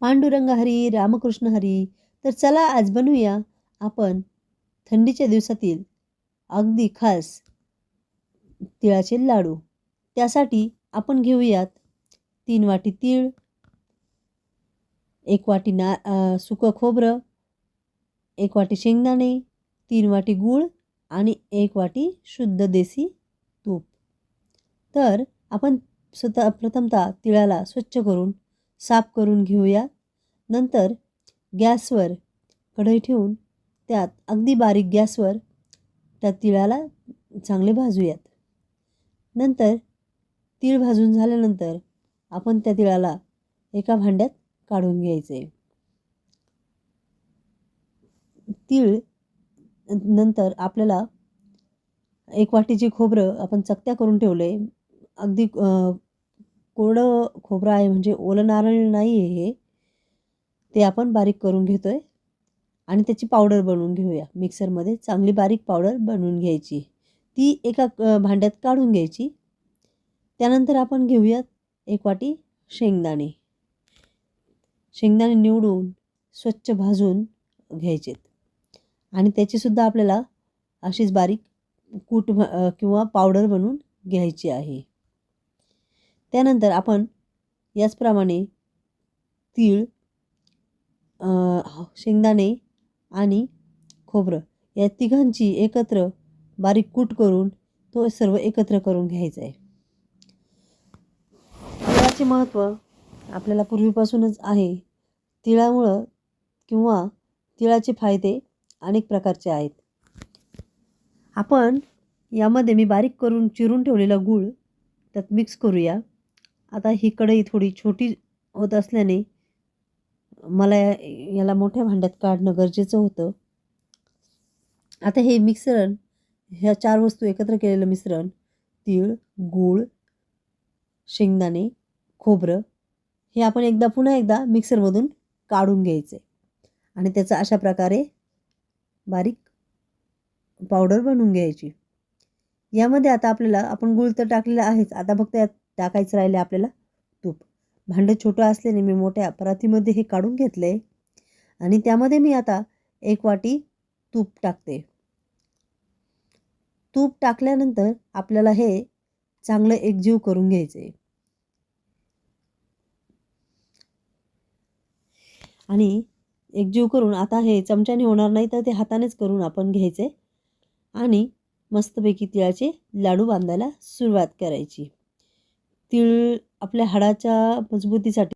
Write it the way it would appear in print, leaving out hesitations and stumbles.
पांडुरंग हरी रामकृष्ण हरी. तर चला आज बनवूया आपण थंडीच्या दिवसातील अगदी खास तिळाचे लाडू. त्यासाठी आपण घेऊयात 3 वाटी तीळ, 1 वाटी सुकं खोबरं, 1 वाटी शेंगदाणे, 3 वाटी गूळ आणि 1 वाटी शुद्ध देसी तूप. तर आपण प्रथमतः तिळाला स्वच्छ करून साफ करून घेऊया. नंतर गॅसवर कढई ठेवून त्यात अगदी बारीक गॅसवर त्या तिळाला चांगले भाजूयात. नंतर तीळ भाजून झाल्यानंतर आपण त्या तिळाला एका भांड्यात काढून घ्यायचे. तीळ नंतर आपल्याला 1 वाटीचे खोबरं आपण चकत्या करून ठेवले. अगदी कोरडं खोबरं आहे, म्हणजे ओलं नारळ नाही आहे हे. ते आपण बारीक करून घेतोय आणि त्याची पावडर बनवून घेऊया. मिक्सरमध्ये चांगली बारीक पावडर बनवून घ्यायची. ती एका भांड्यात काढून घ्यायची. त्यानंतर आपण घेऊयात 1 वाटी शेंगदाणे. शेंगदाणे निवडून स्वच्छ भाजून घ्यायचेत आणि त्याचीसुद्धा आपल्याला अशीच बारीक कूट किंवा पावडर बनवून घ्यायची आहे. त्यानंतर आपण याचप्रमाणे तीळ, शेंगदाणे आणि खोबरं या तिघांची एकत्र बारीक कूट करून तो सर्व एकत्र करून घ्यायचा आहे. तिळाचे महत्त्व आपल्याला पूर्वीपासूनच आहे. तिळामुळं किंवा तिळाचे फायदे अनेक प्रकारचे आहेत. आपण यामध्ये मी बारीक करून चिरून ठेवलेला गूळ त्यात मिक्स करूया. आता ही कढई थोडी छोटी होत असल्याने मला याला मोठ्या भांड्यात काढणं गरजेचं होतं. आता हे मिश्रण, ह्या 4 वस्तू एकत्र केलेलं मिश्रण, तीळ, गूळ, शेंगदाणे, खोबरं, हे आपण पुन्हा एकदा मिक्सरमधून काढून घ्यायचे आणि त्याचा अशा प्रकारे बारीक पावडर बनवून घ्यायची. यामध्ये आता आपल्याला, आपण गूळ तर टाकलेला आहेच, आता फक्त यात टाकायचं राहिले आपल्याला तूप. भांडं छोटं असल्याने मी मोठ्या परातीमध्ये हे काढून घेतले आणि त्यामध्ये मी आता 1 वाटी तूप टाकते. तूप टाकल्यानंतर आपल्याला हे चांगलं एकजीव करून घ्यायचे आणि एकजीव करून आता हे चमच्याने होणार नाही, तर ते हातानेच करून आपण घ्यायचे आणि मस्तपैकी तिळाचे लाडू बांधायला सुरुवात करायची. तीळ आपल्या हाडाच्या मजबूतीसाठी